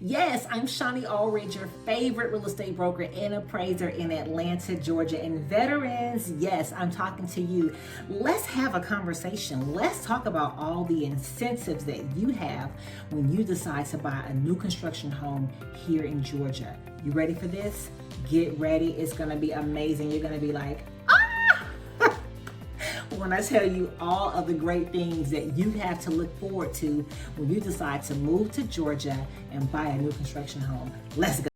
Yes, I'm Shonnie Alridge, your favorite real estate broker and appraiser in Atlanta, Georgia. And veterans, yes, I'm talking to you. Let's have a conversation. Let's talk about all the incentives that you have when you decide to buy a new construction home here in Georgia. You ready for this? Get ready. It's going to be amazing. You're going to be like, when I tell you all of the great things that you have to look forward to when you decide to move to Georgia and buy a new construction home. Let's go.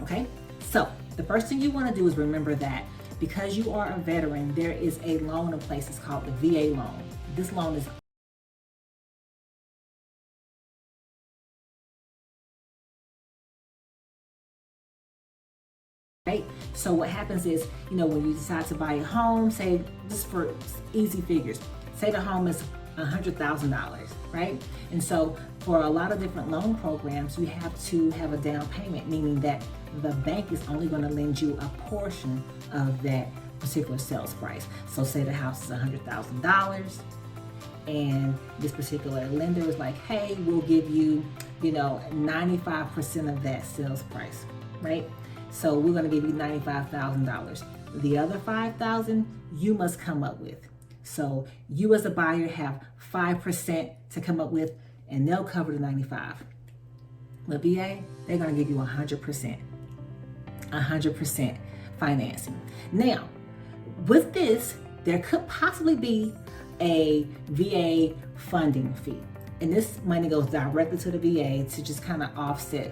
Okay, so the first thing you want to do is remember that because you are a veteran, there is a loan in place. It's called the VA loan. This loan is right. So what happens is, when you decide to buy a home, say, just for easy figures, say the home is $100,000, right? And so for a lot of different loan programs, you have to have a down payment, meaning that the bank is only going to lend you a portion of that particular sales price. So say the house is $100,000 and this particular lender is like, hey, we'll give you, 95% of that sales price, right? So we're going to give you $95,000. The other $5,000 you must come up with. So you as a buyer have 5% to come up with, and they'll cover the 95. The VA, they're going to give you 100% financing. Now, with this, there could possibly be a VA funding fee. And this money goes directly to the VA to just kind of offset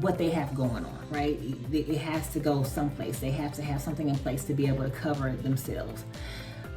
what they have going on, right? It has to go someplace. They have to have something in place to be able to cover themselves.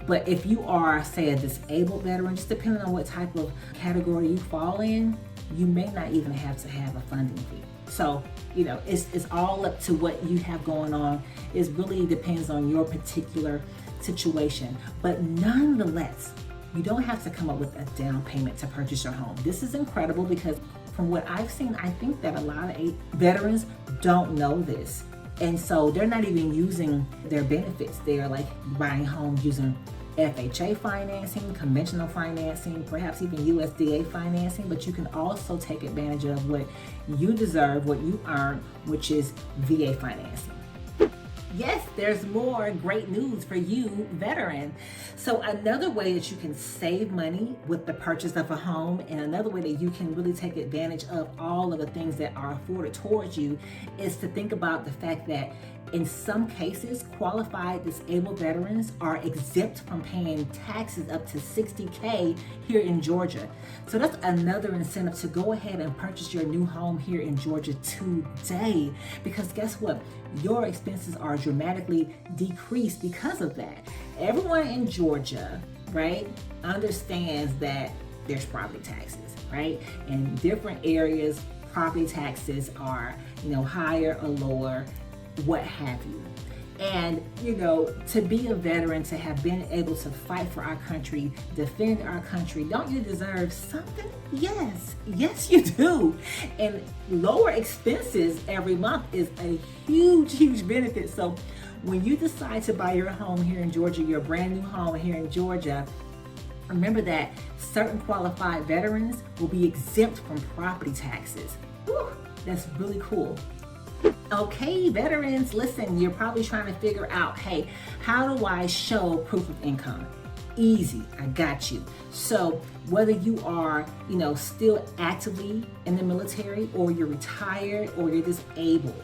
But if you are, say, a disabled veteran, just depending on what type of category you fall in, you may not even have to have a funding fee. So, it's all up to what you have going on. It really depends on your particular situation. But nonetheless, you don't have to come up with a down payment to purchase your home. This is incredible because from what I've seen, I think that a lot of veterans don't know this. And so they're not even using their benefits. They're like buying homes using FHA financing, conventional financing, perhaps even USDA financing, but you can also take advantage of what you deserve, what you earn, which is VA financing. Yes, there's more great news for you, veteran. So another way that you can save money with the purchase of a home, and another way that you can really take advantage of all of the things that are afforded towards you, is to think about the fact that in some cases, qualified disabled veterans are exempt from paying taxes up to $60K here in Georgia. So that's another incentive to go ahead and purchase your new home here in Georgia today. Because guess what? Your expenses are dramatically decreased because of that. Everyone in Georgia, right, understands that there's property taxes, right? In different areas, property taxes are, higher or lower, what have you. And, to be a veteran, to have been able to fight for our country, defend our country, don't you deserve something? Yes, you do. And lower expenses every month is a huge benefit. So when you decide to buy your home here in Georgia, your brand new home here in Georgia, remember that certain qualified veterans will be exempt from property taxes. Whew, that's really cool. Okay, veterans, listen, you're probably trying to figure out, hey, how do I show proof of income? Easy, I got you. So whether you are, still actively in the military, or you're retired, or you're disabled,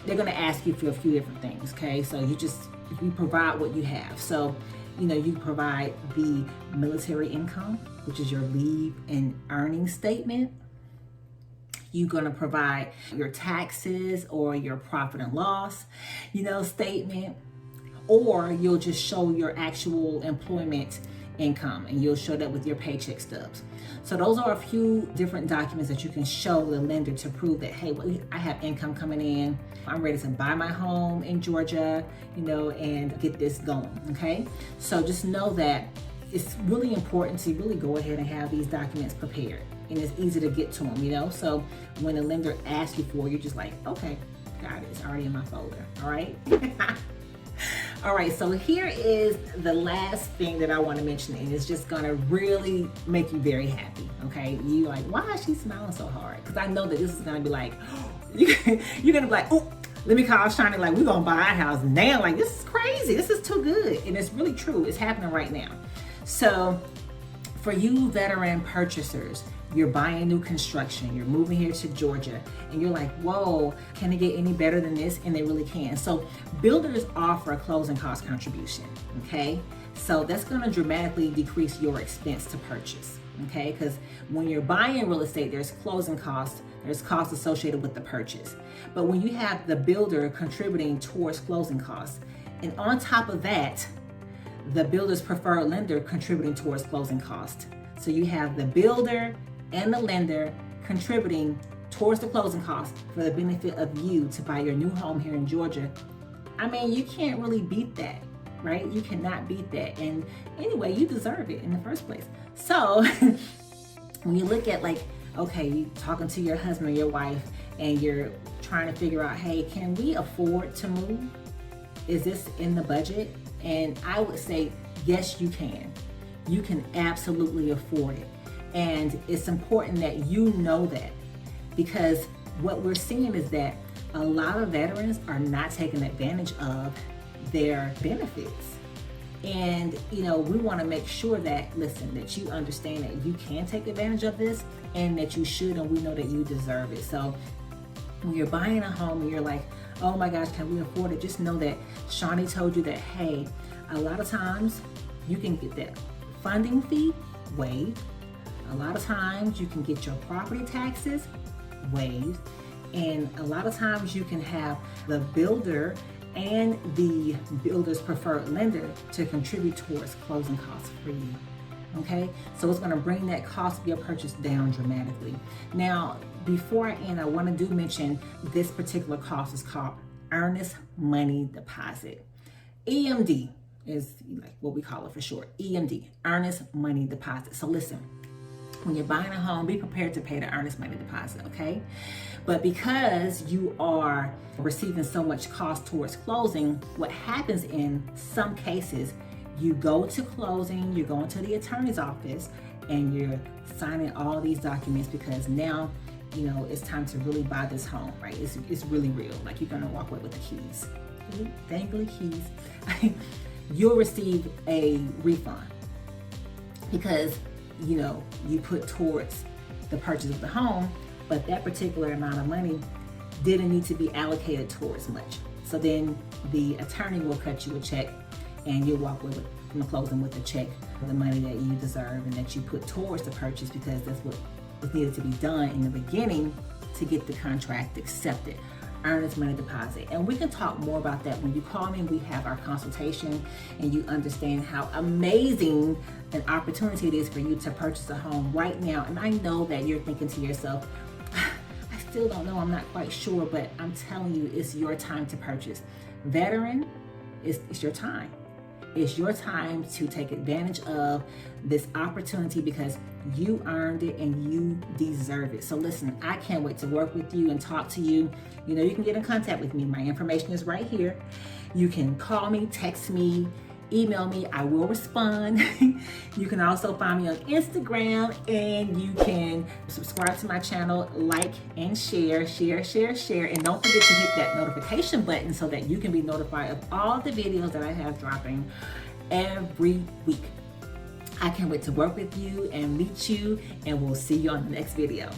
they're gonna ask you for a few different things, okay? So you provide what you have. So, you provide the military income, which is your leave and earning statement. You're going to provide your taxes or your profit and loss, statement, or you'll just show your actual employment income, and you'll show that with your paycheck stubs. So those are a few different documents that you can show the lender to prove that, hey, well, I have income coming in. I'm ready to buy my home in Georgia, and get this going, okay? So just know that it's really important to really go ahead and have these documents prepared. And it's easy to get to them, So when a lender asks you for it, you're just like, okay, got it. It's already in my folder, all right? All right, so here is the last thing that I want to mention, and it's just going to really make you very happy, okay? You're like, why is she smiling so hard? Because I know that this is going to be like, you're going to be like, oh, let me call Shonnie, like, we're going to buy our house now. Like, this is crazy. This is too good. And it's really true. It's happening right now. So for you veteran purchasers, you're buying new construction, you're moving here to Georgia, and you're like, whoa, can it get any better than this? And they really can. So builders offer a closing cost contribution, okay? So that's gonna dramatically decrease your expense to purchase, okay? Because when you're buying real estate, there's closing costs, there's costs associated with the purchase. But when you have the builder contributing towards closing costs, and on top of that, the builder's preferred lender contributing towards closing costs. So you have the builder and the lender contributing towards the closing costs for the benefit of you to buy your new home here in Georgia. I mean, you can't really beat that, right? You cannot beat that. And anyway, you deserve it in the first place. So when you look at, like, okay, you talking to your husband or your wife, and you're trying to figure out, hey, can we afford to move? Is this in the budget? And I would say, yes, you can. You can absolutely afford it. And it's important that you know that, because what we're seeing is that a lot of veterans are not taking advantage of their benefits. And, we want to make sure that, listen, that you understand that you can take advantage of this, and that you should, and we know that you deserve it. So when you're buying a home and you're like, oh my gosh, can we afford it? Just know that Shonnie told you that, hey, a lot of times you can get that funding fee waived. A lot of times you can get your property taxes waived. And a lot of times you can have the builder and the builder's preferred lender to contribute towards closing costs for you. Okay, so it's going to bring that cost of your purchase down dramatically. Now, before I end, I want to mention this particular cost is called earnest money deposit. EMD is like what we call it for short. EMD, earnest money deposit. So listen, when you're buying a home, be prepared to pay the earnest money deposit, okay? But because you are receiving so much cost towards closing, what happens in some cases, you go to closing, you're going to the attorney's office, and you're signing all these documents because now, it's time to really buy this home, right? It's really real. Like, you're gonna walk away with the keys. Dangly keys. You'll receive a refund because, you put towards the purchase of the home, but that particular amount of money didn't need to be allocated towards much. So then the attorney will cut you a check, and you'll walk away from the closing with a check for the money that you deserve and that you put towards the purchase, because that's what was needed to be done in the beginning to get the contract accepted. Earnest money deposit. And we can talk more about that when you call me and we have our consultation, and you understand how amazing an opportunity it is for you to purchase a home right now. And I know that you're thinking to yourself, I still don't know, I'm not quite sure, but I'm telling you, it's your time to purchase. veteran, it's your time. It's your time to take advantage of this opportunity because you earned it and you deserve it. So listen, I can't wait to work with you and talk to you. You know, you can get in contact with me. My information is right here. You can call me, text me, email me. I will respond. You can also find me on Instagram, and you can subscribe to my channel, like and share. And don't forget to hit that notification button so that you can be notified of all the videos that I have dropping every week. I can't wait to work with you and meet you, and we'll see you on the next video.